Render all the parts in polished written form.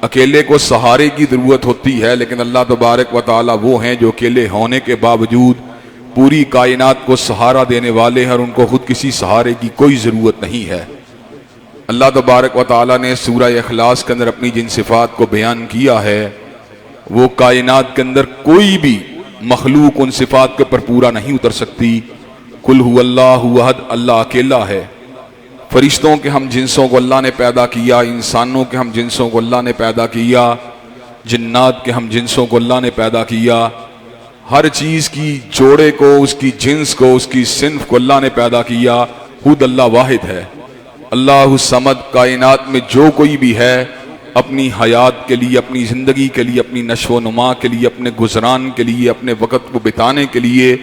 اکیلے کو سہارے کی ضرورت ہوتی ہے، لیکن اللہ تبارک و تعالی وہ ہیں جو اکیلے ہونے کے باوجود پوری کائنات کو سہارا دینے والے ہیں، اور ان کو خود کسی سہارے کی کوئی ضرورت نہیں ہے۔ اللہ تبارک و تعالی نے سورہ اخلاص کے اندر اپنی جن صفات کو بیان کیا ہے، وہ کائنات کے اندر کوئی بھی مخلوق ان صفات کے پر پورا نہیں اتر سکتی۔ قل هو اللہ احد، اللہ اکیلا ہے۔ فرشتوں کے ہم جنسوں کو اللہ نے پیدا کیا، انسانوں کے ہم جنسوں کو اللہ نے پیدا کیا، جنات کے ہم جنسوں کو اللہ نے پیدا کیا، ہر چیز کی جوڑے کو، اس کی جنس کو، اس کی صنف کو اللہ نے پیدا کیا۔ خود اللہ واحد ہے، اللہ الصمد۔ کائنات میں جو کوئی بھی ہے اپنی حیات کے لیے، اپنی زندگی کے لیے، اپنی نشو و نما کے لیے، اپنے گزران کے لیے، اپنے وقت کو بتانے کے لیے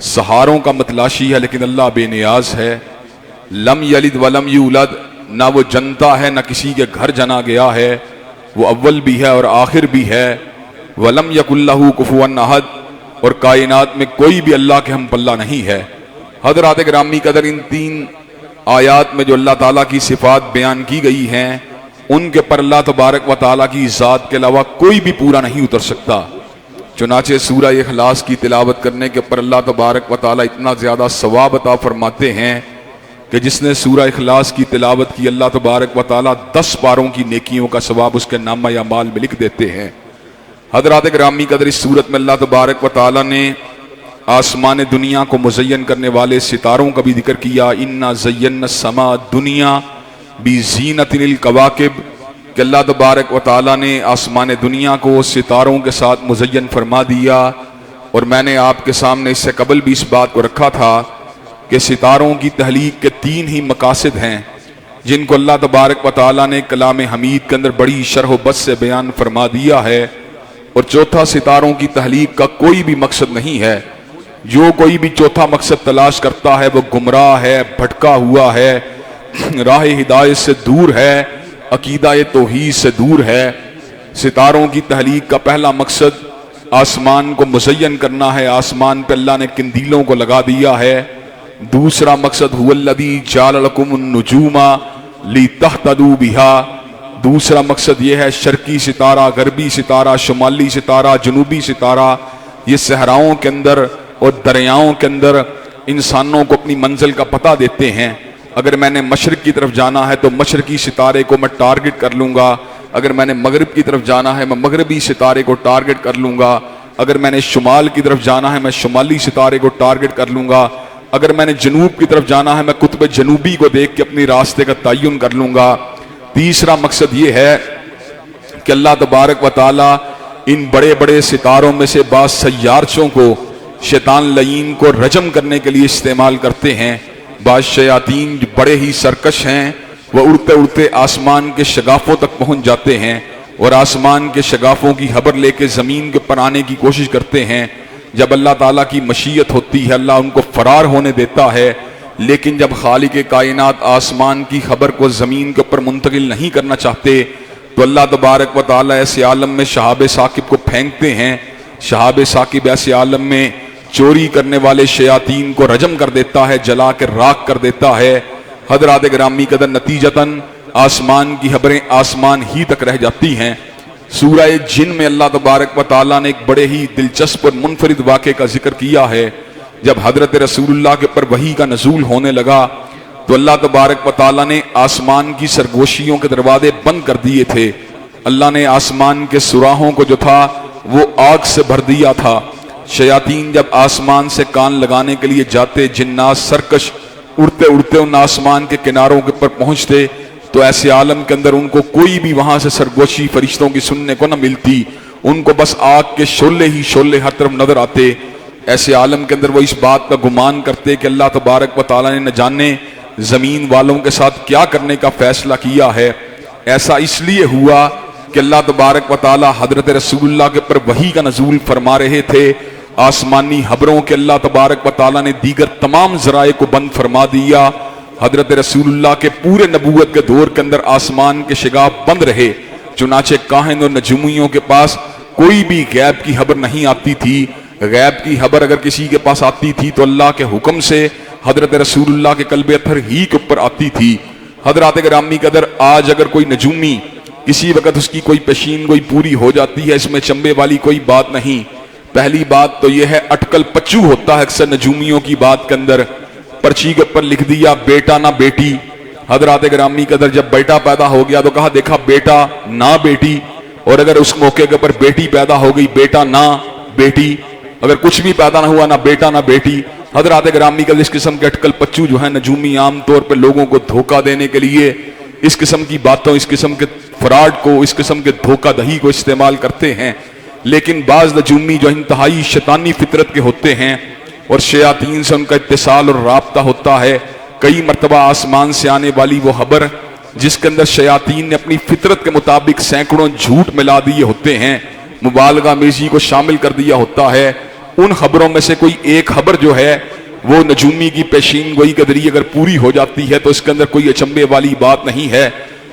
سہاروں کا متلاشی ہے، لیکن اللہ بے نیاز ہے۔ لم یلد ولم یولد، نہ وہ جنتا ہے نہ کسی کے گھر جنا گیا ہے، وہ اول بھی ہے اور آخر بھی ہے۔ ولم یکن لہ کفوا احد، اور کائنات میں کوئی بھی اللہ کے ہم پلہ نہیں ہے۔ حضرات گرامی قدر، ان 3 آیات میں جو اللہ تعالیٰ کی صفات بیان کی گئی ہیں، ان کے پر اللہ تبارک و تعالیٰ کی ذات کے علاوہ کوئی بھی پورا نہیں اتر سکتا۔ چنانچہ سورہ اخلاص کی تلاوت کرنے کے پر اللہ تبارک و تعالیٰ اتنا زیادہ ثواب عطا فرماتے ہیں کہ جس نے سورہ اخلاص کی تلاوت کی، اللہ تبارک و تعالیٰ 10 پاروں کی نیکیوں کا ثواب اس کے نامہ یا مال میں لکھ دیتے ہیں۔ حضرات گرامی قدر، اس صورت میں اللہ تبارک و تعالیٰ نے آسمان دنیا کو مزین کرنے والے ستاروں کا بھی ذکر کیا۔ انا زینا السماء الدنیا بزینۃ الکواکب، کہ اللہ تبارک و تعالیٰ نے آسمان دنیا کو ستاروں کے ساتھ مزین فرما دیا۔ اور میں نے آپ کے سامنے اس سے قبل بھی اس بات کو رکھا تھا کہ ستاروں کی تخلیق کے 3 ہی مقاصد ہیں، جن کو اللہ تبارک و تعالیٰ نے کلام حمید کے اندر بڑی شرح و بسط سے بیان فرما دیا ہے۔ اور چوتھا ستاروں کی تخلیق کا کوئی بھی مقصد نہیں ہے۔ جو کوئی بھی چوتھا مقصد تلاش کرتا ہے وہ گمراہ ہے، بھٹکا ہوا ہے، راہ ہدایت سے دور ہے، عقیدہ توحید سے دور ہے۔ ستاروں کی تخلیق کا پہلا مقصد آسمان کو مزین کرنا ہے، آسمان پہ اللہ نے قندیلوں کو لگا دیا ہے۔ دوسرا مقصد هو الذی جعل لکم النجوم لتہتدوا بها، دوسرا مقصد یہ ہے شرقی ستارہ، غربی ستارہ، شمالی ستارہ، جنوبی ستارہ، یہ صحراؤں کے اندر اور دریاؤں کے اندر انسانوں کو اپنی منزل کا پتہ دیتے ہیں۔ اگر میں نے مشرق کی طرف جانا ہے تو مشرقی ستارے کو میں ٹارگٹ کر لوں گا، اگر میں نے مغرب کی طرف جانا ہے میں مغربی ستارے کو ٹارگٹ کر لوں گا، اگر میں نے شمال کی طرف جانا ہے میں شمالی ستارے کو ٹارگٹ کر لوں گا، اگر میں نے جنوب کی طرف جانا ہے میں قطب جنوبی کو دیکھ کے اپنی راستے کا تعین کر لوں گا۔ تیسرا مقصد یہ ہے کہ اللہ تبارک و تعالی ان بڑے بڑے ستاروں میں سے بعض سیارچوں کو شیطان لعین کو رجم کرنے کے لیے استعمال کرتے ہیں۔ بعض شیاطین جو بڑے ہی سرکش ہیں وہ اڑتے اڑتے آسمان کے شگافوں تک پہنچ جاتے ہیں اور آسمان کے شگافوں کی خبر لے کے زمین کے پر آنے کی کوشش کرتے ہیں۔ جب اللہ تعالیٰ کی مشیت ہوتی ہے اللہ ان کو فرار ہونے دیتا ہے، لیکن جب خالق کائنات آسمان کی خبر کو زمین کے اوپر منتقل نہیں کرنا چاہتے تو اللہ تبارک و تعالیٰ ایسے عالم میں شہاب ثاقب کو پھینکتے ہیں۔ شہاب ثاقب ایسے عالم میں چوری کرنے والے شیاطین کو رجم کر دیتا ہے، جلا کے راکھ کر دیتا ہے۔ حضرات گرامی قدر، نتیجتاً آسمان کی خبریں آسمان ہی تک رہ جاتی ہیں۔ سورہ جن میں اللہ تبارک و تعالیٰ نے ایک بڑے ہی دلچسپ اور منفرد واقعے کا ذکر کیا ہے۔ جب حضرت رسول اللہ کے پر وحی کا نزول ہونے لگا تو اللہ تبارک و تعالیٰ نے آسمان کی سرگوشیوں کے دروازے بند کر دیے تھے۔ اللہ نے آسمان کے سوراخوں کو جو تھا وہ آگ سے بھر دیا تھا۔ شیاطین جب آسمان سے کان لگانے کے لیے جاتے، جنات سرکش اڑتے اڑتے ان آسمان کے کناروں کے پر پہنچتے تو ایسے عالم کے اندر ان کو کوئی بھی وہاں سے سرگوشی فرشتوں کی سننے کو نہ ملتی، ان کو بس آگ کے شعلے ہی شعلے ہر طرف نظر آتے۔ ایسے عالم کے اندر وہ اس بات کا گمان کرتے کہ اللہ تبارک و تعالیٰ نے نہ جانے زمین والوں کے ساتھ کیا کرنے کا فیصلہ کیا ہے۔ ایسا اس لیے ہوا کہ اللہ تبارک و تعالیٰ حضرت رسول اللہ کے پر وحی کا نزول فرما رہے تھے۔ آسمانی خبروں کے اللہ تبارک و تعالیٰ نے دیگر تمام ذرائع کو بند فرما دیا۔ حضرت رسول اللہ کے پورے نبوت کے دور کے اندر آسمان کے شگاف بند رہے، چنانچہ کاہن اور نجومیوں کے پاس کوئی بھی غیب کی خبر نہیں آتی تھی۔ غیب کی خبر اگر کسی کے پاس آتی تھی تو اللہ کے حکم سے حضرت رسول اللہ کے قلب اطہر ہی کے اوپر آتی تھی۔ حضرات گرامی قدر، آج اگر کوئی نجومی کسی وقت اس کی کوئی پیشین گوئی پوری ہو جاتی ہے، اس میں چمبے والی کوئی بات نہیں۔ پہلی بات تو یہ ہے اٹکل پچو ہوتا ہے اکثر نجومیوں کی بات کے اندر، پرچی کے اوپر لکھ دیا بیٹا نہ بیٹی۔ حضرات گرامی قدر جب بیٹا پیدا ہو گیا تو کہا دیکھا بیٹا نہ بیٹی، اور اگر اس موقع کے اوپر بیٹی پیدا ہو گئی بیٹا نہ بیٹی، اگر کچھ بھی پیدا نہ ہوا نہ بیٹا نہ بیٹی۔ حضرات گرامی قدر اس قسم کے اٹکل پچو جو ہیں نجومی عام طور پر لوگوں کو دھوکہ دینے کے لیے اس قسم کی باتوں، اس قسم کے فراڈ کو، اس قسم کے دھوکہ دہی کو استعمال کرتے ہیں۔ لیکن بعض نجومی جو انتہائی شیطانی فطرت کے ہوتے ہیں اور شیاطین سے ان کا اتصال اور رابطہ ہوتا ہے، کئی مرتبہ آسمان سے آنے والی وہ خبر جس کے اندر شیاطین نے اپنی فطرت کے مطابق سینکڑوں جھوٹ ملا دیے ہوتے ہیں، مبالغہ میزی کو شامل کر دیا ہوتا ہے، ان خبروں میں سے کوئی ایک خبر جو ہے وہ نجومی کی پیشین گوئی کے ذریعے اگر پوری ہو جاتی ہے تو اس کے اندر کوئی اچنبے والی بات نہیں ہے۔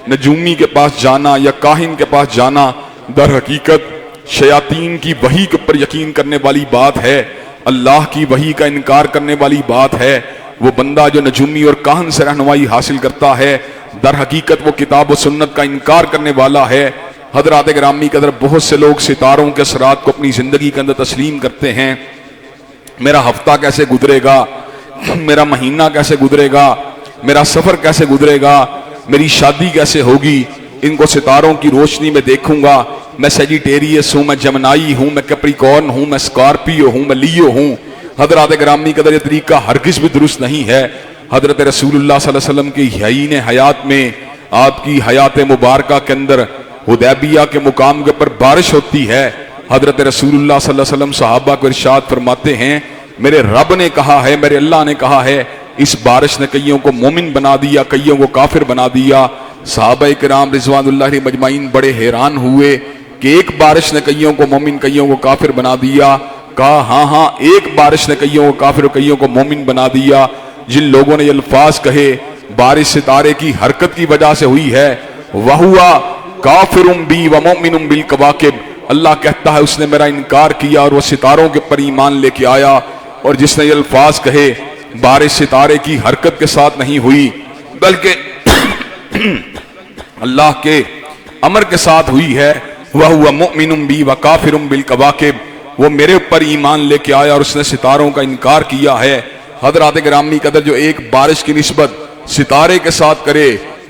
نجومی کے پاس جانا یا کاہن کے پاس جانا در حقیقت شیاطین کی وحی کے اوپر یقین کرنے والی بات ہے، اللہ کی وحی کا انکار کرنے والی بات ہے۔ وہ بندہ جو نجومی اور کاہن سے رہنمائی حاصل کرتا ہے در حقیقت وہ کتاب و سنت کا انکار کرنے والا ہے۔ حضرات گرامی قدر بہت سے لوگ ستاروں کے اثرات کو اپنی زندگی کے اندر تسلیم کرتے ہیں، میرا ہفتہ کیسے گزرے گا، میرا مہینہ کیسے گزرے گا، میرا سفر کیسے گزرے گا، میری شادی کیسے ہوگی، ان کو ستاروں کی روشنی میں دیکھوں گا، میں سیجیٹیریس ہوں، میں جمنائی ہوں، میں کیپریکارن ہوں، میں اسکارپیو ہوں، میں لیو ہوں۔ حضرات گرامی قدر یہ طریقہ ہرگز بھی درست نہیں ہے۔ حضرت رسول اللہ صلی اللہ علیہ وسلم کی حیین حیات میں، آپ کی حیات مبارکہ کے اندر حدیبیہ کے مقام کے پر بارش ہوتی ہے، حضرت رسول اللہ صلی اللہ علیہ وسلم صحابہ کو ارشاد فرماتے ہیں میرے رب نے کہا ہے، میرے اللہ نے کہا ہے، اس بارش نے کئیوں کو مومن بنا دیا، کئیوں کو کافر بنا دیا۔ صحابہ کرام رضوان اللہ علیہم مجمعین بڑے حیران ہوئے کہ ایک بارش نے کئیوں کو مومن کئیوں کو کافر بنا دیا۔ کہا ہاں ہاں ایک بارش نے کئیوں کو کافر اور کئیوں کو مومن بنا دیا۔ جن لوگوں نے یہ الفاظ کہے بارش ستارے کی حرکت کی وجہ سے ہوئی ہے، وَهُوَ کافر بی ومؤمن بالکواکب، اللہ کہتا ہے اس نے میرا انکار کیا اور وہ ستاروں کے پر ایمان لے کے آیا۔ اور جس نے یہ الفاظ کہے بارش ستارے کی حرکت کے ساتھ نہیں ہوئی بلکہ اللہ کے امر کے ساتھ ہوئی ہے، وَهُوَ مُؤْمِنٌ بِي وَكَافِرٌ بِالْكَوَاكِبِ، وہ میرے اوپر ایمان لے کے آیا اور اس نے ستاروں کا انکار کیا ہے۔ حضرات گرامی قدر جو ایک بارش کی نسبت ستارے کے ساتھ کرے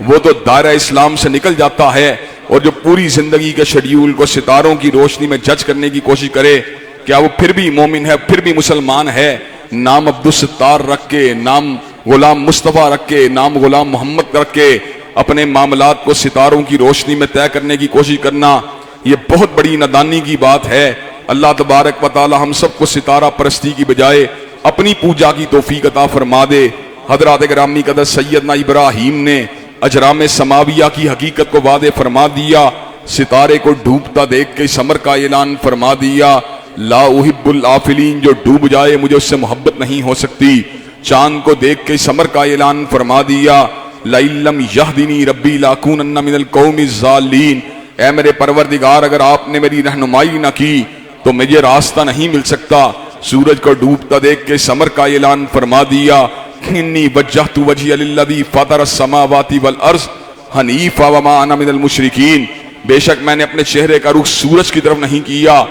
وہ تو دائرہ اسلام سے نکل جاتا ہے، اور جو پوری زندگی کے شیڈیول کو ستاروں کی روشنی میں جج کرنے کی کوشش کرے کیا وہ پھر بھی مومن ہے، پھر بھی مسلمان ہے؟ نام عبدالستار رکھ کے، نام غلام مصطفیٰ رکھ کے، نام غلام محمد رکھ کے اپنے معاملات کو ستاروں کی روشنی میں طے کرنے کی کوشش کرنا یہ بہت بڑی نادانی کی بات ہے۔ اللہ تبارک و تعالی ہم سب کو ستارہ پرستی کی بجائے اپنی پوجا کی توفیق عطا فرما دے۔ حضرات گرامی قدر سیدنا ابراہیم نے اجرام سماویہ کی حقیقت کو واضح فرما دیا، ستارے کو ڈوبتا دیکھ کے اس امر کا اعلان فرما دیا، لا احب الافلین، جو ڈوب جائے مجھے اس سے محبت نہیں ہو سکتی۔ چاند کو دیکھ کے اس امر کا اعلان فرما دیا، لَئِن لَّمْ يَهْدِنِي رَبِّي لَأَكُونَنَّ مِنَ الْقَوْمِ الضَّالِّينَ، اے میرے پروردگار اگر آپ نے میری رہنمائی نہ کی تو مجھے راستہ نہیں مل سکتا۔ سورج کو ڈوبتا دیکھ کے اس امر کا اعلان فرما دیا، انی وجہت وجہی للذی فطر السماوات والارض حنیفا وما انا من المشرکین، بے شک میں نے اپنے چہرے کا رخ سورج کی طرف نہیں کیا،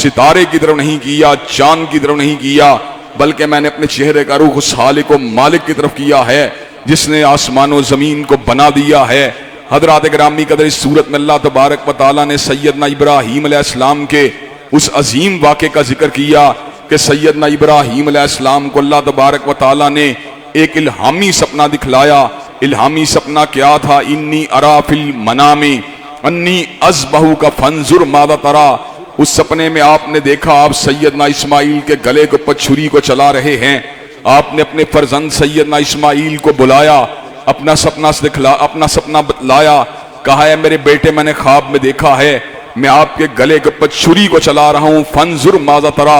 ستارے کی طرف نہیں کیا، چاند کی طرف نہیں کیا، بلکہ میں نے اپنے چہرے کا رخ اس خالق و مالک کی طرف کیا ہے جس نے آسمان و زمین کو بنا دیا ہے۔ حضرات گرامی قدر اس صورت میں اللہ تبارک و تعالیٰ نے سیدنا ابراہیم علیہ السلام کے اس عظیم واقعے کا ذکر کیا کہ سیدنا ابراہیم علیہ السلام کو اللہ تبارک و تعالیٰ نے ایک الہامی سپنا دکھلایا۔ الہامی سپنا کیا تھا؟ انی ارا فی المنام انی اذبحک فانظر ماذا تری، اس سپنے میں آپ نے دیکھا آپ سیدنا اسماعیل کے گلے کے اوپر چھری کو چلا رہے ہیں، آپ نے اپنے فرزند سیدنا اسماعیل کو بلایا، اپنا سپنا بتلایا، کہا ہے میرے بیٹے میں نے خواب میں دیکھا ہے میں آپ کے گلے کے اوپر چھری کو چلا رہا ہوں، فانظر ماذا تری،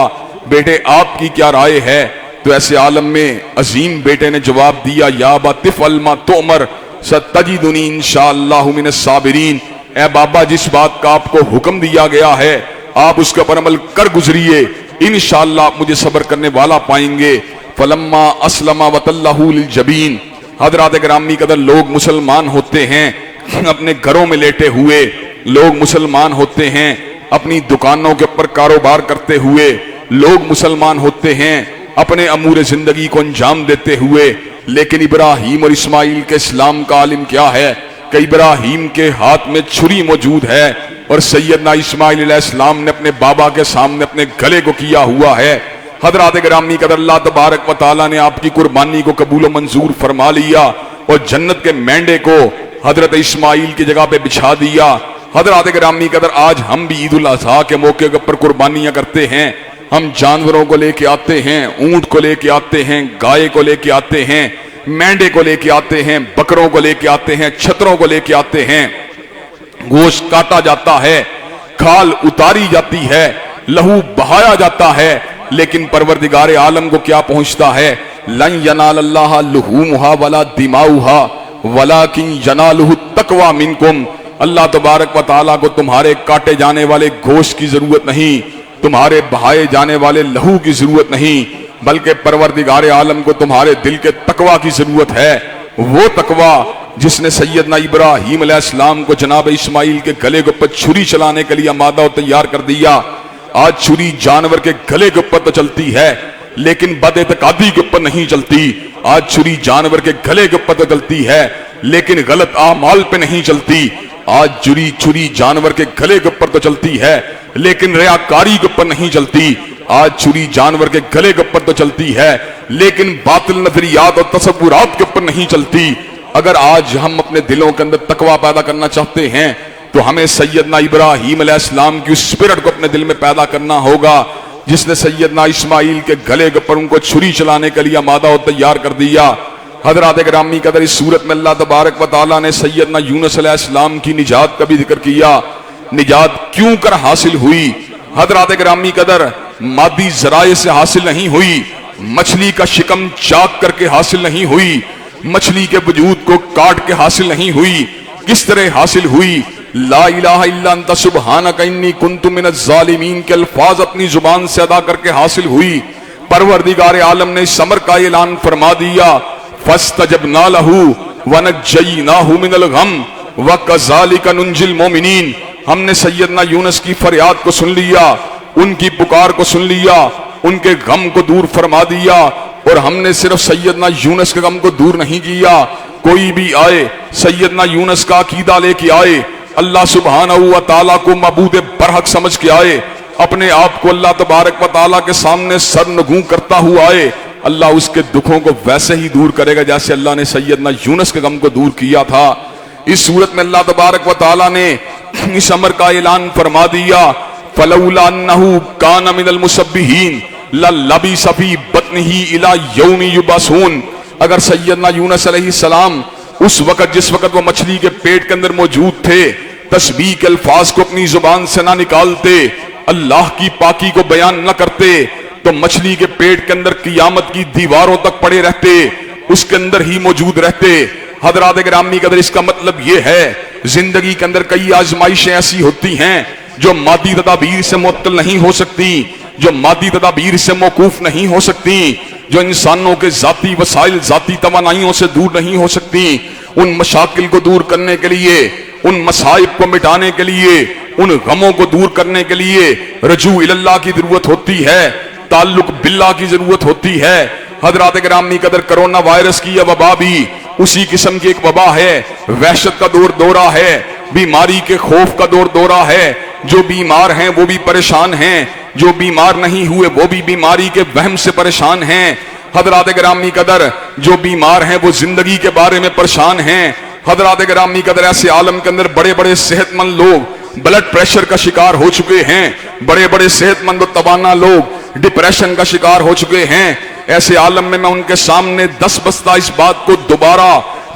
بیٹے آپ کی کیا رائے ہے؟ تو ایسے عالم میں عظیم بیٹے نے جواب دیا، یا ابا تفعل ما تؤمر ستجدنی انشاءاللہ من الصابرین، اے بابا جس بات کا آپ کو حکم دیا گیا ہے آپ اس کے پر عمل کر گزریے، انشاءاللہ آپ مجھے صبر کرنے والا پائیں گے۔ فلما اسلم وتلہ للجبین، حضرات گرامی قدر لوگ مسلمان ہوتے ہیں اپنے گھروں میں لیٹے ہوئے، لوگ مسلمان ہوتے ہیں اپنی دکانوں کے اوپر کاروبار کرتے ہوئے، لوگ مسلمان ہوتے ہیں اپنے امور زندگی کو انجام دیتے ہوئے، لیکن ابراہیم اور اسماعیل کے اسلام کا عالم کیا ہے کہ ابراہیم کے ہاتھ میں چھری موجود ہے اور سیدنا اسماعیل علیہ السلام نے اپنے بابا کے سامنے اپنے گلے کو کیا ہوا ہے۔ حضرات گرامی قدر، اللہ تبارک و تعالیٰ نے آپ کی قربانی کو قبول و منظور فرما لیا اور جنت کے مینڈے کو حضرت اسماعیل کی جگہ پہ بچھا دیا۔ حضرات گرامی قدر، آج ہم بھی عید الاضحیٰ کے موقع پر قربانیاں کرتے ہیں، ہم جانوروں کو لے کے آتے ہیں، اونٹ کو لے کے آتے ہیں، گائے کو لے کے آتے ہیں، مینڈے کو لے کے آتے ہیں، بکروں کو لے کے آتے ہیں، چھتروں کو لے کے آتے ہیں، گوشت کاٹا جاتا ہے، کھال اتاری جاتی ہے، لہو بہایا جاتا ہے، لیکن پروردگار عالم کو کیا پہنچتا ہے؟ لن ینال اللہ لحومها ولا دماؤها ولکن ینالہ التقوی منکم۔ اللہ تبارک و تعالیٰ کو تمہارے کاٹے جانے والے گوشت کی ضرورت نہیں، تمہارے بہائے جانے والے لہو کی ضرورت نہیں، بلکہ پروردگار عالم کو تمہارے دل کے تقوی کی ضرورت ہے۔ وہ تقوی جس نے سیدنا ابراہیم علیہ السلام کو جناب اسماعیل کے گلے کے اوپر چھری چلانے کے لیے آمادہ و تیار کر دیا۔ آج چھری جانور کے گلے کے اوپر تو چلتی ہے لیکن بد اعتقادی کے اوپر نہیں چلتی۔ آج چھری جانور کے گلے کے اوپر تو چلتی ہے لیکن غلط اعمال پہ نہیں چلتی۔ آج چھری جانور کے گلے کے اوپر تو چلتی ہے لیکن ریاکاری کے اوپر نہیں چلتی۔ آج چھری جانور کے گلے کے اوپر تو چلتی ہے لیکن باطل نظریات اور تصورات کے اوپر نہیں چلتی۔ اگر آج ہم اپنے دلوں کے اندر تقوی پیدا کرنا چاہتے ہیں تو ہمیں سیدنا ابراہیم علیہ السلام کی اسپرٹ کو اپنے دل میں پیدا کرنا ہوگا، جس نے سیدنا اسماعیل کے گلے کے اوپر ان کو چھری چلانے کے لیے آمادہ و تیار کر دیا۔ حضرات گرامی قدر، اس صورت میں اللہ تبارک و تعالیٰ نے سیدنا یونس علیہ السلام کی نجات کا بھی ذکر کیا۔ نجات کیوں کر حاصل ہوئی؟ حضرات گرامی قدر، مادی ذرائع سے حاصل نہیں ہوئی، مچھلی کا شکم چاک کر کے حاصل نہیں ہوئی، مچھلی کے وجود کو کاٹ کے حاصل نہیں ہوئی۔ کس طرح حاصل ہوئی؟ لا الہ الا انت سبحانک انی کنت من الظالمین کے الفاظ اپنی زبان سے ادا کر کے حاصل ہوئی۔ پروردگار عالم نے اس امر کا اعلان فرما دیا، فاستجبنا لہ ونجیناہ من الغم وکذالک ننجی المؤمنین۔ ہم نے سیدنا یونس کی فریاد کو سن لیا، ان کی پکار کو سن لیا، ان کے غم کو دور فرما دیا، اور ہم نے صرف سیدنا یونس کے غم کو دور نہیں کیا، کوئی بھی آئے سیدنا یونس کا عقیدہ لے کے آئے، اللہ سبحانہ و تعالیٰ کو معبود برحق سمجھ کے آئے، اپنے آپ کو اللہ تبارک و تعالیٰ کے سامنے سر نگوں کرتا ہوا آئے، اللہ اس کے دکھوں کو ویسے ہی دور کرے گا جیسے اللہ نے سیدنا یونس کے غم کو دور کیا تھا۔ اس صورت میں اللہ تبارک و تعالیٰ نے اس امر کا اعلان فرما دیا، فَلَوْلَا أَنَّهُ كَانَ مِنَ الْمُسَبِّحِينَ لَلَّبِثَ فِي بَطْنِهِ إِلَى يَوْمِ يُبْعَثُونَ۔ اگر سیدنا یونس علیہ السلام اس وقت جس وقت وہ مچھلی کے پیٹ کے اندر موجود تھے تسبیح کے الفاظ کو اپنی زبان سے نہ نکالتے، اللہ کی پاکی کو بیان نہ کرتے، تو مچھلی کے پیٹ کے اندر قیامت کی دیواروں تک پڑے رہتے، اس کے اندر ہی موجود رہتے۔ حضرات گرامی قدر، اس کا مطلب یہ ہے زندگی کے اندر کئی آزمائشیں ایسی ہوتی ہیں جو مادی تدابیر سے معطل نہیں ہو سکتی، جو مادی تدابیر سے موقوف نہیں ہو سکتی، جو انسانوں کے ذاتی وسائل ذاتی توانائیوں سے دور نہیں ہو سکتی۔ ان مشاکل کو دور کرنے کے لیے، ان مصائب کو مٹانے کے لیے، ان غموں کو دور کرنے کے لیے رجوع اللہ کی ضرورت ہوتی ہے، تعلق باللہ کی ضرورت ہوتی ہے۔ حضرات گرامی قدر، کرونا وائرس کی یہ وبا بھی اسی قسم کی ایک وبا ہے، وحشت کا دور دورہ ہے، بیماری کے خوف کا دور دورہ ہے۔ جو بیمار ہیں وہ بھی پریشان ہیں، جو بیمار نہیں ہوئے وہ بھی بیماری کے وہم سے پریشان ہیں۔ حضرات گرامی قدر، جو بیمار ہیں وہ زندگی کے بارے میں پریشان ہیں۔ حضرات گرامی قدر، ایسے عالم کے اندر بڑے بڑے صحت مند لوگ بلڈ پریشر کا شکار ہو چکے ہیں، بڑے بڑے صحت مند و توانا لوگ ڈپریشن کا شکار ہو چکے ہیں۔ ایسے عالم میں ان کے سامنے 10 بستہ اس بات کو دوبارہ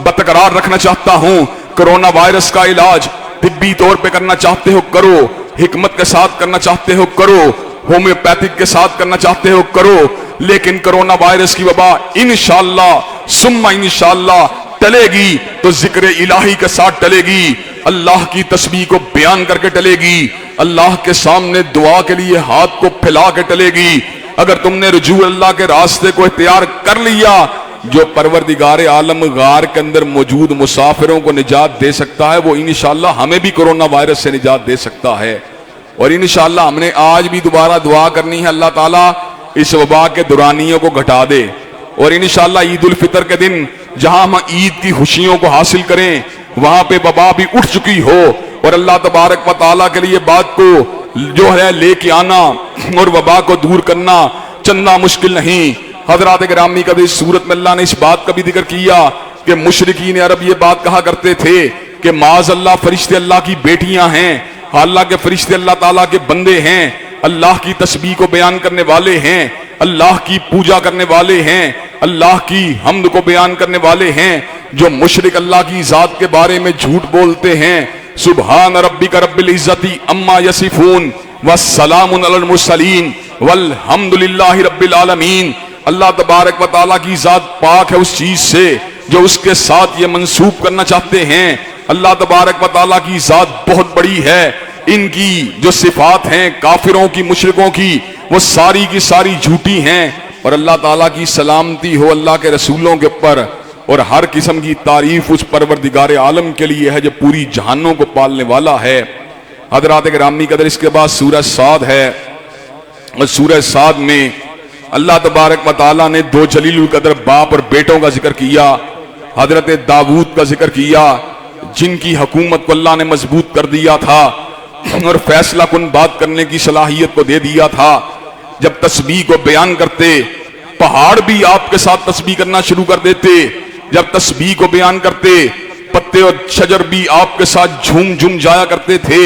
برقرار رکھنا چاہتا ہوں، کرونا وائرس کا علاج طبی طور پہ کرنا چاہتے ہو کرو، حکمت کے ساتھ کرنا چاہتے ہو کرو، ہومیوپیتھک کے ساتھ کرنا چاہتے ہو کرو، لیکن کرونا وائرس کی وبا انشاءاللہ ثم انشاءاللہ ٹلے گی تو ذکر الہی کے ساتھ ٹلے گی، اللہ کی تسبیح کو بیان کر کے ٹلے گی، اللہ کے سامنے دعا کے لیے ہاتھ کو پھیلا کے ٹلے گی۔ اگر تم نے رجوع اللہ کے راستے کو اختیار کر لیا جو پروردگار عالم غار کے اندر موجود مسافروں کو نجات دے سکتا ہے وہ انشاءاللہ ہمیں بھی کرونا وائرس سے نجات دے سکتا ہے۔ اور انشاءاللہ ہم نے آج بھی دوبارہ دعا کرنی ہے اللہ تعالیٰ اس وبا کے دورانیوں کو گھٹا دے، اور انشاءاللہ عید الفطر کے دن جہاں ہم عید کی خوشیوں کو حاصل کریں وہاں پہ وبا بھی اٹھ چکی ہو، اور اللہ تبارک و تعالیٰ کے لیے بات کو جو ہے لے کے آنا اور وبا کو دور کرنا چندہ مشکل نہیں۔ حضرات گرامی کا اس صورت میں اللہ نے اس بات کا بھی ذکر کیا کہ مشرکین عرب یہ بات کہا کرتے تھے کہ معاذ اللہ فرشتے اللہ کی بیٹیاں ہیں، حالانکہ فرشتے اللہ تعالیٰ کے بندے ہیں، اللہ کی تسبیح کو بیان کرنے والے ہیں، اللہ کی پوجا کرنے والے ہیں، اللہ کی حمد کو بیان کرنے والے ہیں۔ جو مشرک اللہ کی ذات کے بارے میں جھوٹ بولتے ہیں، سبحان ربک رب العزت عما یصفون والسلام علی المرسلین والحمد للہ رب العالمین، اللہ تبارک و تعالیٰ کی ذات پاک ہے اس چیز سے جو اس کے ساتھ یہ منسوب کرنا چاہتے ہیں۔ اللہ تبارک و تعالیٰ کی ذات بہت بڑی ہے، ان کی جو صفات ہیں کافروں کی مشرکوں کی وہ ساری کی ساری جھوٹی ہیں، اور اللہ تعالیٰ کی سلامتی ہو اللہ کے رسولوں کے اوپر، اور ہر قسم کی تعریف اس پروردگار عالم کے لیے ہے جو پوری جہانوں کو پالنے والا ہے۔ حضرات گرامی قدر اس کے بعد سورہ صاد ہے، اور سورہ صاد میں اللہ تبارک و تعالیٰ نے دو جلیل القدر باپ اور بیٹوں کا ذکر کیا۔ حضرت داؤد کا ذکر کیا جن کی حکومت کو اللہ نے مضبوط کر دیا تھا اور فیصلہ کن بات کرنے کی صلاحیت کو دے دیا تھا۔ جب تسبیح کو بیان کرتے پہاڑ بھی آپ کے ساتھ تسبیح کرنا شروع کر دیتے، جب تسبیح کو بیان کرتے پتے اور شجر بھی آپ کے ساتھ جھوم جھوم جایا کرتے تھے۔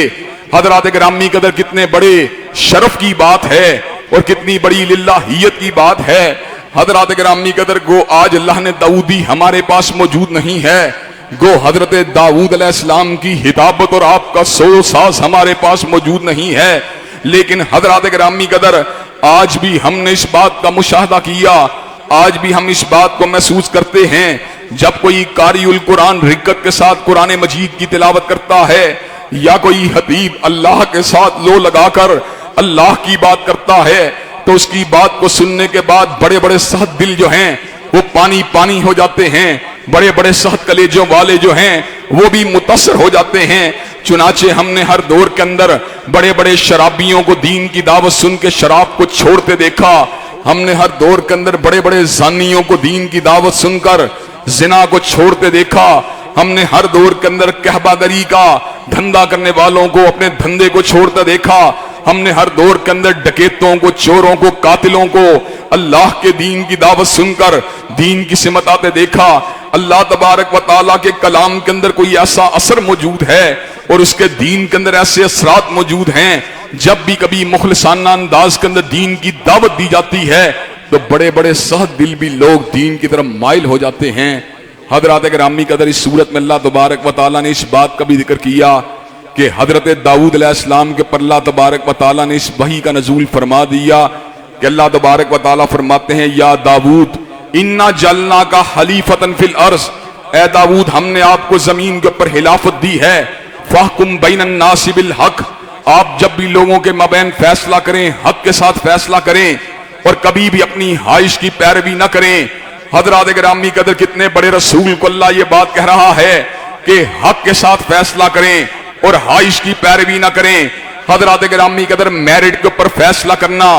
حضرات گرامی قدر کتنے بڑے شرف کی بات ہے اور کتنی بڑی للہیت کی بات ہے۔ حضرات گرامی قدر گو آج اللہ نے داؤدی ہمارے پاس موجود نہیں ہے، گو حضرت داؤد علیہ السلام کی ہدایت اور آپ کا سو ساز ہمارے پاس موجود نہیں ہے، لیکن حضرات گرامی قدر آج بھی ہم نے اس بات کا مشاہدہ کیا، آج بھی ہم اس بات کو محسوس کرتے ہیں جب کوئی قاری القرآن رقت کے ساتھ قرآن مجید کی تلاوت کرتا ہے یا کوئی خطیب اللہ کے ساتھ لو لگا کر اللہ کی بات کرتا ہے تو اس کی بات کو سننے کے بعد بڑے بڑے سخت دل جو ہیں وہ پانی پانی ہو جاتے ہیں، بڑے بڑے سخت کلیجوں والے جو ہیں وہ بھی متاثر ہو جاتے ہیں۔ چنانچہ ہم نے ہر دور کے اندر بڑے بڑے شرابیوں کو دین کی دعوت سن کے شراب کو چھوڑتے دیکھا، ہم نے ہر دور کے اندر بڑے بڑے زانیوں کو دین کی دعوت سن کر زنا کو چھوڑتے دیکھا، ہم نے ہر دور کے اندر کہبہ گری کا دھندا کرنے والوں کو اپنے دھندے کو چھوڑتے دیکھا، ہم نے ہر دور کے اندر ڈکیتوں کو، چوروں کو، قاتلوں کو اللہ کے دین کی دعوت سن کر دین کی سمت آتے دیکھا۔ اللہ تبارک و تعالیٰ کے کلام کے اندر کوئی ایسا اثر موجود ہے اور اس کے دین کے اندر ایسے اثرات موجود ہیں، جب بھی کبھی مخلصانہ انداز کے اندر دین کی دعوت دی جاتی ہے تو بڑے بڑے سخت دل بھی لوگ دین کی طرف مائل ہو جاتے ہیں۔ حضرات گرامی قدر اس صورت میں اللہ تبارک و تعالیٰ نے اس بات کا بھی ذکر کیا کہ حضرت داؤد علیہ السلام کے پر اللہ تبارک و تعالیٰ نے اس وحی کا نزول فرما دیا کہ اللہ تبارک و تعالیٰ فرماتے ہیں یا داؤد انا جعلنا کا خلیفۃ فی الارض، اے داؤد ہم نے آپ کو زمین کے اوپر خلافت دی ہے، فاحکم بین الناس بالحق، آپ جب بھی لوگوں کے مابین فیصلہ کریں حق کے ساتھ فیصلہ کریں اور کبھی بھی اپنی خواہش کی پیروی نہ کریں۔ حضرات گرامی قدر کتنے بڑے رسول کو اللہ یہ بات کہہ رہا ہے کہ حق کے ساتھ فیصلہ کریں اور خواہش کی پیروی نہ کریں۔ حضرات گرامی قدر میرٹ کے اوپر فیصلہ کرنا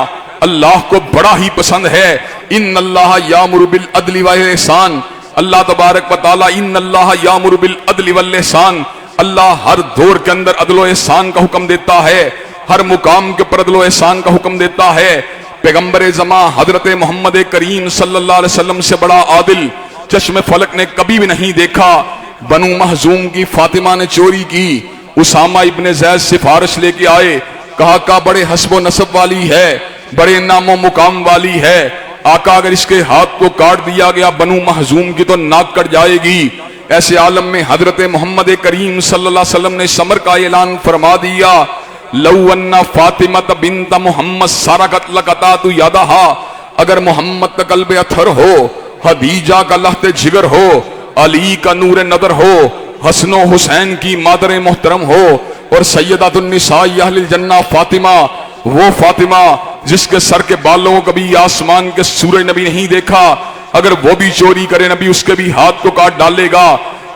اللہ کو بڑا ہی پسند ہے۔ ان اللہ یامر بالعدل والاحسان، اللہ تبارک و تعالی ان اللہ یامر بالعدل والاحسان، اللہ ہر دور کے اندر عدل و احسان کا حکم دیتا ہے، ہر مقام کے اوپر عدل و احسان کا حکم دیتا ہے۔ پیغمبر زمان حضرت محمد کریم صلی اللہ علیہ وسلم سے بڑا عادل چشم فلک نے کبھی بھی نہیں دیکھا۔ بنو مخزوم کی فاطمہ نے چوری کی، اسامہ ابن زید سفارش لے کے آئے، کہا کہ بڑے حسب و نسب والی ہے، بڑے نام و مقام والی ہے، آقا اگر اس کے ہاتھ کو کاٹ دیا گیا بنو مخزوم کی تو ناک کٹ جائے گی۔ ایسے عالم میں حضرت محمد کریم صلی اللہ علیہ وسلم نے صبر کا اعلان فرما دیا، لو ان فاطمہ بنت محمد سرقت لقطعت یدہا، اگر محمد کا قلب اتھر ہو، خدیجہ کا لحظ جگر ہو، علی کا نور نظر ہو، حسن و حسین کی مادر محترم ہو، اور سیدۃ النساء اہل الجنہ فاطمہ، وہ فاطمہ جس کے سر کے بالوں کو کبھی آسمان کے سورج نبی نہیں دیکھا، اگر وہ بھی چوری کرے نبی اس کے بھی ہاتھ کو کاٹ ڈالے گا۔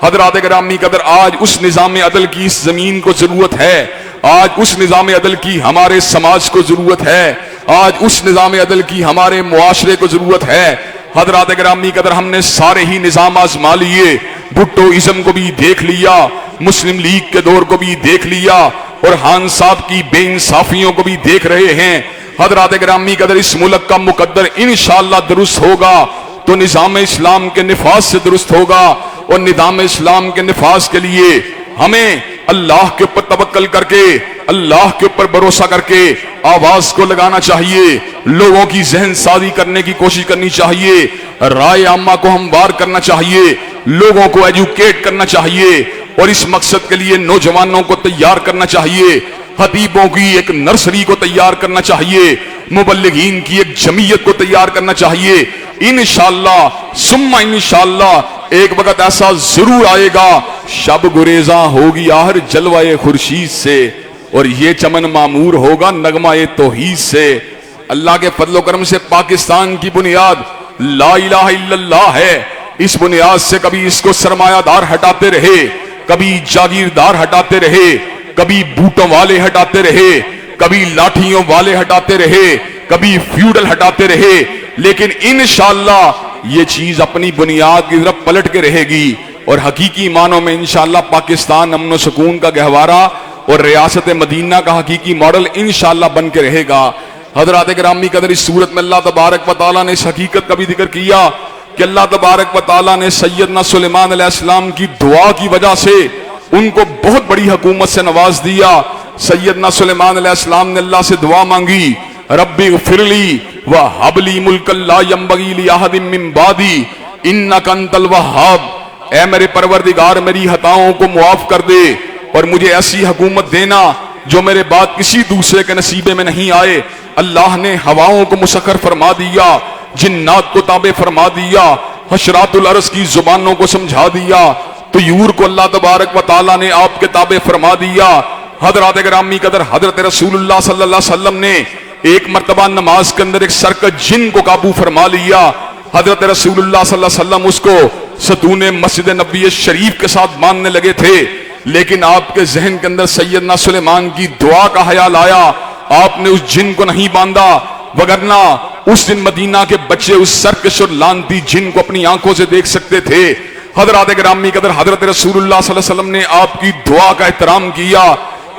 حضرات گرامی قدر، آج اس نظام عدل کی اس زمین کو ضرورت ہے، آج اس نظام عدل کی ہمارے سماج کو ضرورت ہے، آج اس نظام عدل کی ہمارے معاشرے کو ضرورت ہے۔ حضرات گرامی قدر، ہم نے سارے ہی نظام آزما لیے، بھٹو ازم کو بھی دیکھ لیا، مسلم لیگ کے دور کو بھی دیکھ لیا، اور خان صاحب کی بے انصافیوں کو بھی دیکھ رہے ہیں۔ حضرات گرامی قدر، اس ملک کا مقدر انشاءاللہ درست ہوگا تو نظام اسلام کے نفاذ سے درست ہوگا، اور نظام اسلام کے نفاذ کے لیے ہمیں اللہ کے اوپر توکل کر کے، اللہ کے اوپر بھروسہ کر کے آواز کو لگانا چاہیے، لوگوں کی ذہن سازی کرنے کی کوشش کرنی چاہیے، رائے عامہ کو ہموار کرنا چاہیے، لوگوں کو ایجوکیٹ کرنا چاہیے، اور اس مقصد کے لیے نوجوانوں کو تیار کرنا چاہیے، خطیبوں کی ایک نرسری کو تیار کرنا چاہیے، مبلغین کی ایک جمعیت کو تیار کرنا چاہیے۔ انشاءاللہ ثم انشاءاللہ ایک وقت ایسا ضرور آئے گا، شب گریزاں ہوگی آہر جلوہ خورشید سے، اور یہ چمن معمور ہوگا نغمہ توحید سے۔ اللہ کے فضل و کرم سے پاکستان کی بنیاد لا الہ الا اللہ ہے۔ اس بنیاد سے کبھی اس کو سرمایہ دار ہٹاتے رہے، کبھی جاگیردار ہٹاتے رہے، کبھی بوٹوں والے ہٹاتے رہے، کبھی لاٹھیوں والے ہٹاتے رہے، کبھی فیوڈل ہٹاتے رہے، لیکن انشاءاللہ یہ چیز اپنی بنیاد کی طرف پلٹ کے رہے گی، اور حقیقی معنوں میں انشاءاللہ پاکستان امن و سکون کا گہوارہ اور ریاست مدینہ کا حقیقی ماڈل انشاءاللہ بن کے رہے گا۔ حضرات گرامی قدر، اس صورت میں اللہ تبارک و تعالیٰ نے اس حقیقت کا بھی ذکر کیا کہ اللہ تبارک و تعالیٰ نے سیدنا سلیمان علیہ السلام کی دعا کی وجہ سے ان کو بہت بڑی حکومت سے نواز دیا۔ سیدنا سلیمان علیہ السلام نے اللہ سے دعا مانگی، رب اغفر لی وہب لی ملکا لا ینبغی لأحد من بعدی انک انت الوہاب، اے میرے پروردگار میری خطاؤں کو معاف کر دے اور مجھے ایسی حکومت دینا جو میرے بعد کسی دوسرے کے نصیبے میں نہیں آئے۔ اللہ نے ہواؤں کو مسخر فرما دیا، جنات کو تابع فرما دیا، حشرات الارض کی زبانوں کو سمجھا دیا، طیور کو اللہ تبارک و تعالیٰ نے آپ کے تابع فرما دیا۔ حضرات گرامی قدر، حضرت رسول اللہ صلی اللہ علیہ وسلم نے ایک مرتبہ نماز کے اندر ایک سرکش جن کو قابو فرما لیا۔ حضرت رسول اللہ صلی اللہ علیہ وسلم اس کو ستون مسجد نبوی شریف کے ساتھ باندھنے لگے تھے، لیکن آپ کے ذہن کے اندر سیدنا سلیمان کی دعا کا خیال آیا، آپ نے اس جن کو نہیں باندھا، وگرنہ اس دن مدینہ کے بچے اس سرکش اور لانتی جن کو اپنی آنکھوں سے دیکھ سکتے تھے۔ حضرات گرامی قدر، حضرت رسول اللہ صلی اللہ علیہ وسلم نے آپ کی دعا کا احترام کیا۔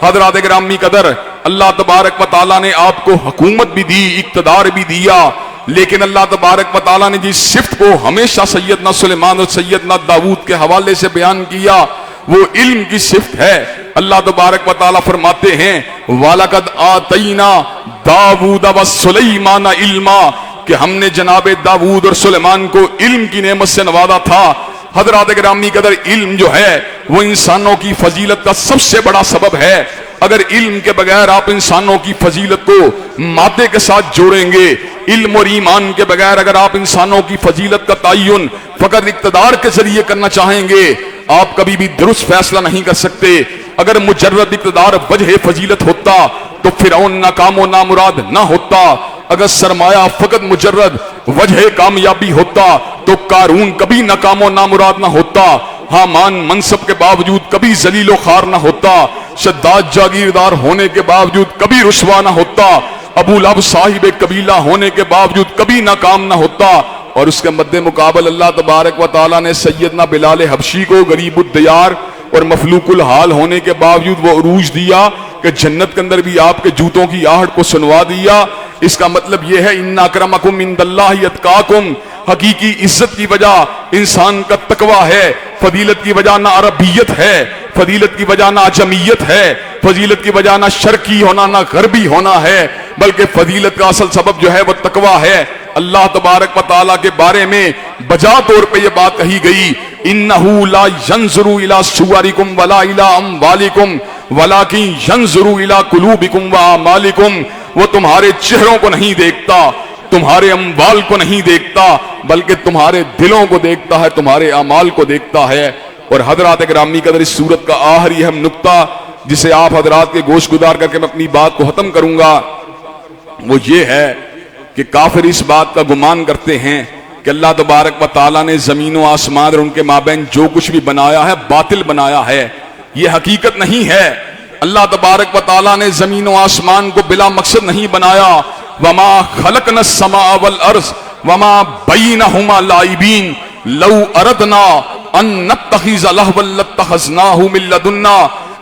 حضرات گرامی قدر، اللہ تبارک و تعالیٰ نے آپ کو حکومت بھی دی، اقتدار بھی دیا، لیکن اللہ تبارک و تعالیٰ نے جس صفت کو ہمیشہ سیدنا سلیمان اور سیدنا داؤد کے حوالے سے بیان کیا وہ علم کی صفت ہے۔ اللہ تبارک و تعالیٰ فرماتے ہیں وَلَقَدْ آتَيْنَا دَاوُودَ وَسُلَيْمَانَ عِلْمًا، کہ ہم نے جناب داؤد اور سلیمان کو علم کی نعمت سے نوازا تھا۔ حضرات گرامی قدر، علم جو ہے وہ انسانوں کی فضیلت کا سب سے بڑا سبب ہے۔ اگر علم کے بغیر آپ انسانوں کی فضیلت کو مادے کے ساتھ جوڑیں گے، علم اور ایمان کے بغیر اگر آپ انسانوں کی فضیلت کا تعین فقط اقتدار کے ذریعے کرنا چاہیں گے، آپ کبھی بھی درست فیصلہ نہیں کر سکتے۔ اگر مجرد اقتدار وجہ فضیلت ہوتا تو فرعون ناکام و نامراد نہ ہوتا، اگر سرمایہ فقط مجرد وجہ کامیابی ہوتا تو قارون کبھی ناکام و نامراد نہ ہوتا، حامان منصب کے باوجود کبھی ذلیل و خوار نہ ہوتا، شداد جاگیردار ہونے کے باوجود کبھی رسوا نہ ہوتا، ابو لہب صاحب قبیلہ ہونے کے باوجود کبھی ناکام نہ ہوتا، اور اس کے مد مقابل اللہ تبارک و تعالیٰ نے سیدنا بلال حبشی کو غریب الدیار اور مفلوق الحال ہونے کے باوجود وہ عروج دیا کہ جنت کے اندر بھی آپ کے جوتوں کی آہٹ کو سنوا دیا۔ اس کا مطلب یہ ہے ان اکرمکم عند اللہ اتقاکم، حقیقی عزت کی وجہ انسان کا تقوی ہے، فضیلت کی وجہ نہ عربیت ہے، فضیلت کی وجہ نہ عجمیت ہے، فضیلت کی وجہ نہ شرقی ہونا نہ غربی ہونا ہے، بلکہ فضیلت کا اصل سبب جو ہے وہ تقوی ہے۔ اللہ تبارک و تعالیٰ کے بارے میں بجا طور پہ یہ بات کہی گئی انہو لا ینظر الی صورکم ولا الی اموالکم ولکن ینظر الی قلوبکم واعمالکم، وہ تمہارے چہروں کو نہیں دیکھتا، تمہارے اموال کو نہیں دیکھتا، بلکہ تمہارے دلوں کو دیکھتا ہے، تمہارے اعمال کو دیکھتا ہے۔ اور حضرات گرامی قدر، اس صورت کا آخری اہم نقطہ جسے آپ حضرات کے گوش گزار کر کے میں اپنی بات کو ختم کروں گا وہ یہ ہے کہ کافر اس بات کا گمان کرتے ہیں کہ اللہ تبارک و تعالیٰ نے زمین و آسمان اور ان کے مابین جو کچھ بھی بنایا ہے باطل بنایا ہے، یہ حقیقت نہیں ہے۔ اللہ تبارک و تعالیٰ نے زمین و آسمان کو بلا مقصد نہیں بنایا۔ وما خلقنا السماء والارض وما بینہما لاعبین لو اردنا ان نتخذ لہوا لاتخذناہ من لدنا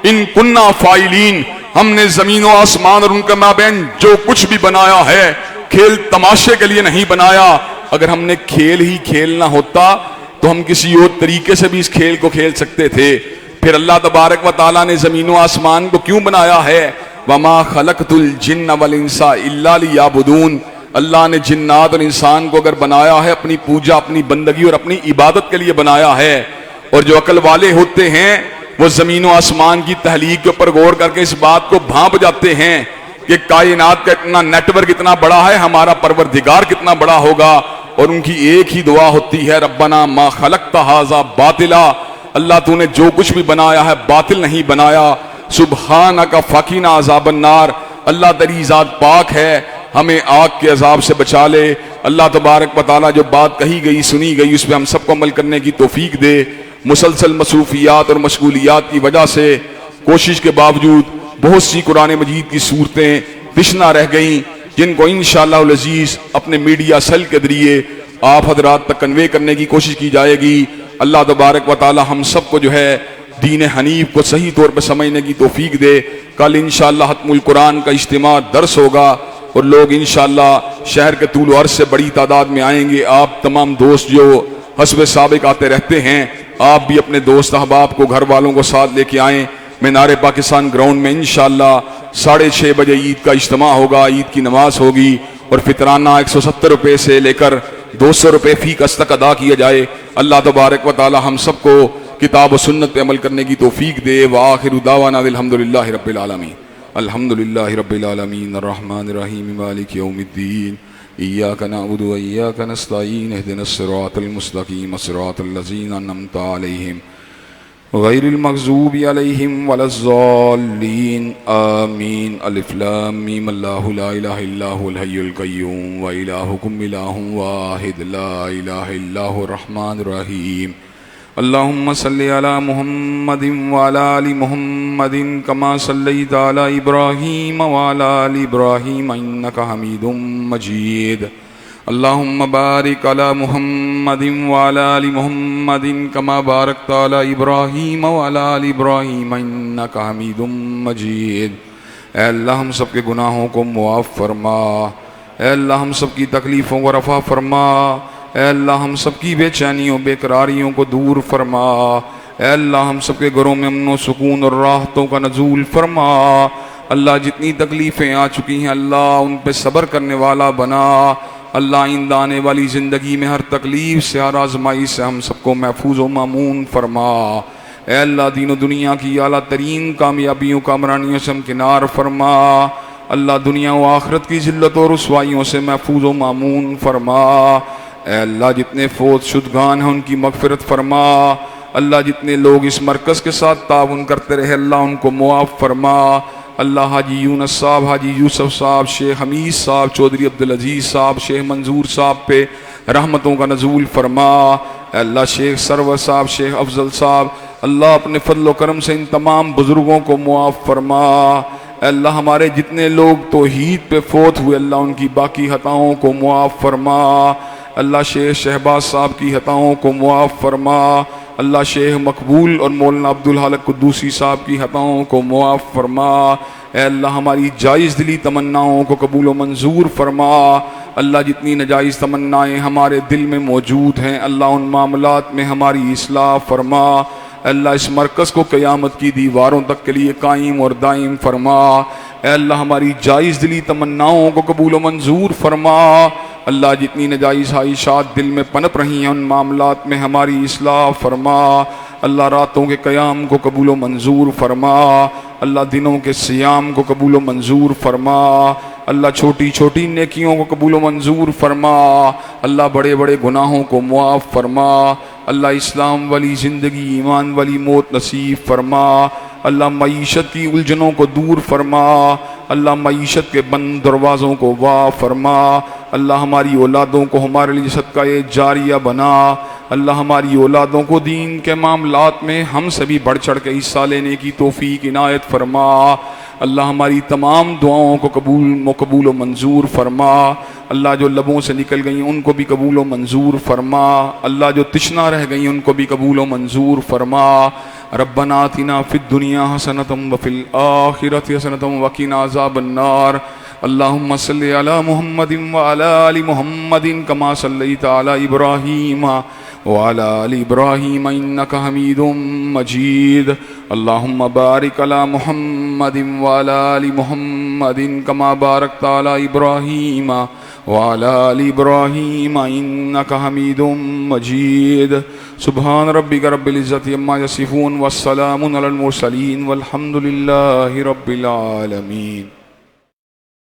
ان کننا فاعلین۔ ہم نے زمین و آسمان اور ان کے مابین جو کچھ بھی بنایا ہے کھیل تماشے کے لیے نہیں بنایا۔ اگر ہم نے کھیل ہی کھیلنا ہوتا تو ہم کسی اور طریقے سے بھی اس کھیل کو کھیل سکتے تھے۔ پھر اللہ تبارک و تعالیٰ نے زمین و آسمان کو کیوں بنایا ہے؟ وما خلقت الجن والانس الا لیعبدون۔ اللہ نے جنات اور انسان کو اگر بنایا ہے اپنی پوجا، اپنی بندگی اور اپنی عبادت کے لیے بنایا ہے۔ اور جو عقل والے ہوتے ہیں وہ زمین و آسمان کی تخلیق کے اوپر غور کر کے اس بات کو بھانپ جاتے ہیں کہ کائنات کا اتنا نیٹ ورک اتنا بڑا ہے، ہمارا پروردگار کتنا بڑا ہوگا، اور ان کی ایک ہی دعا ہوتی ہے ربنا ما خلقت ھذا باطلا، اللہ تو نے جو کچھ بھی بنایا ہے باطل نہیں بنایا۔ سبحانک فقنا عذاب النار، اللہ تیری ذات پاک ہے، ہمیں آگ کے عذاب سے بچا لے۔ اللہ تبارک و تعالیٰ جو بات کہی گئی سنی گئی اس پہ ہم سب کو عمل کرنے کی توفیق دے۔ مسلسل مصروفیات اور مشغولیات کی وجہ سے کوشش کے باوجود بہت سی قرآن مجید کی صورتیں پچھنا رہ گئیں، جن کو انشاءاللہ العزیز اپنے میڈیا سیل کے ذریعے آپ حضرات تک کنوے کرنے کی کوشش کی جائے گی۔ اللہ تبارک و تعالی ہم سب کو جو ہے دین حنیف کو صحیح طور پہ سمجھنے کی توفیق دے۔ کل انشاءاللہ ختم القرآن کا اجتماع درس ہوگا اور لوگ انشاءاللہ شہر کے طول و عرض سے بڑی تعداد میں آئیں گے۔ آپ تمام دوست جو حسب سابق آتے رہتے ہیں، آپ بھی اپنے دوست احباب کو، گھر والوں کو ساتھ لے کے آئیں۔ مینار پاکستان گراؤنڈ میں انشاءاللہ 6:30 بجے عید کا اجتماع ہوگا، عید کی نماز ہوگی اور فطرانہ 170 روپے سے لے کر 200 روپے فی کس تک ادا کیا جائے۔ اللہ تبارک و تعالی ہم سب کو کتاب و سنت پہ عمل کرنے کی توفیق دے۔ وآخر دعوانا الحمدللہ رب العالمین۔ الحمدللہ رب العالمین الرحمن الرحیم مالک یوم الدین ایاک نعبد و ایاک نستعین اہدنا الصراط المستقیم صراط الذین انعمت علیہم غیر المغضوب علیہم ولا الضالین آمین۔ الف لام میم اللہ لا الہ الا هو الحی القیوم و الہکم الہ واحد لا الہ الا هو الرحمن الرحیم۔ اللہم صلی علی محمد وعلی آل محمد کما صلیت علی ابراہیم وعلی آل ابراہیم انک حمید مجید۔ اللہم بارک علی محمد وعلی آل محمد کما بارکت علی ابراہیم وعلی آل ابراہیم انک حمید مجید۔ اے اللہ ہم سب کے گناہوں کو معاف فرما، اے اللہ ہم سب کی تکلیفوں کو رفع فرما، اے اللہ ہم سب کی بے چینیوں بے قراریوں کو دور فرما، اے اللہ ہم سب کے گھروں میں امن و سکون اور راحتوں کا نزول فرما۔ اللہ جتنی تکلیفیں آ چکی ہیں اللہ ان پہ صبر کرنے والا بنا۔ اللہ آئندہ آنے والی زندگی میں ہر تکلیف سے، ہر آزمائش سے ہم سب کو محفوظ و مامون فرما۔ اے اللہ دین و دنیا کی اعلیٰ ترین کامیابیوں کامرانیوں سے ہمکنار فرما۔ اللہ دنیا و آخرت کی ذلت و رسوائیوں سے محفوظ و مامون فرما۔ اے اللہ جتنے فوت شدگان ہیں ان کی مغفرت فرما۔ اللہ جتنے لوگ اس مرکز کے ساتھ تعاون کرتے رہے اللہ ان کو معاف فرما۔ اللہ حاجی یونس صاحب، حاجی یوسف صاحب، شیخ حمید صاحب، چودھری عبدالعزیز صاحب، شیخ منظور صاحب پہ رحمتوں کا نزول فرما۔ اے اللہ شیخ سرور صاحب، شیخ افضل صاحب، اللہ اپنے فضل و کرم سے ان تمام بزرگوں کو معاف فرما۔ اے اللہ ہمارے جتنے لوگ توحید پہ فوت ہوئے اللہ ان کی باقی خطاؤں کو معاف فرما۔ اللہ شیخ شہباز صاحب کی خطاؤں کو معاف فرما۔ اللہ شیخ مقبول اور مولانا عبدالحق قدوسی صاحب کی خطاؤں کو معاف فرما۔ اے اللہ ہماری جائز دلی تمناؤں کو قبول و منظور فرما۔ اللہ جتنی نجائز تمنائیں ہمارے دل میں موجود ہیں اللہ ان معاملات میں ہماری اصلاح فرما۔ اللہ اس مرکز کو قیامت کی دیواروں تک کے لیے قائم اور دائم فرما۔ اے اللہ ہماری جائز دلی تمناؤں کو قبول و منظور فرما۔ اللہ جتنی نجائز خواہشات دل میں پنپ رہی ہیں ان معاملات میں ہماری اصلاح فرما۔ اللہ راتوں کے قیام کو قبول و منظور فرما۔ اللہ دنوں کے صیام کو قبول و منظور فرما۔ اللہ چھوٹی چھوٹی نیکیوں کو قبول و منظور فرما۔ اللہ بڑے بڑے گناہوں کو معاف فرما۔ اللہ اسلام والی زندگی، ایمان والی موت نصیب فرما۔ اللہ معیشت کی الجھنوں کو دور فرما۔ اللہ معیشت کے بند دروازوں کو وا فرما، اللہ ہماری اولادوں کو ہمارے لیے صدقہ جاریہ بنا، اللہ ہماری اولادوں کو دین کے معاملات میں ہم سے بھی بڑھ چڑھ کے حصہ لینے کی توفیق عنایت فرما، اللہ ہماری تمام دعاؤں کو قبول و منظور فرما، اللہ جو لبوں سے نکل گئیں ان کو بھی قبول و منظور فرما، اللہ جو تشنا رہ گئیں ان کو بھی قبول و منظور فرما۔ ربنا آتنا فی الدنیا حسنۃ وفی الآخرۃ حسنۃ وقنا عذاب النار۔ اللہم صلی علی محمد وعلی آل محمد کما صلیت علی ابراہیم وعلی آل ابراہیم انک حمید مجید۔ اللہم بارک علی محمد وعلی آل محمد کما بارکت علی ابراہیم وعلی آل ابراہیم انک حمید مجید۔ سبحان ربک رب العزت عما یصفون والسلام علی المرسلین والحمد للہ رب العالمین۔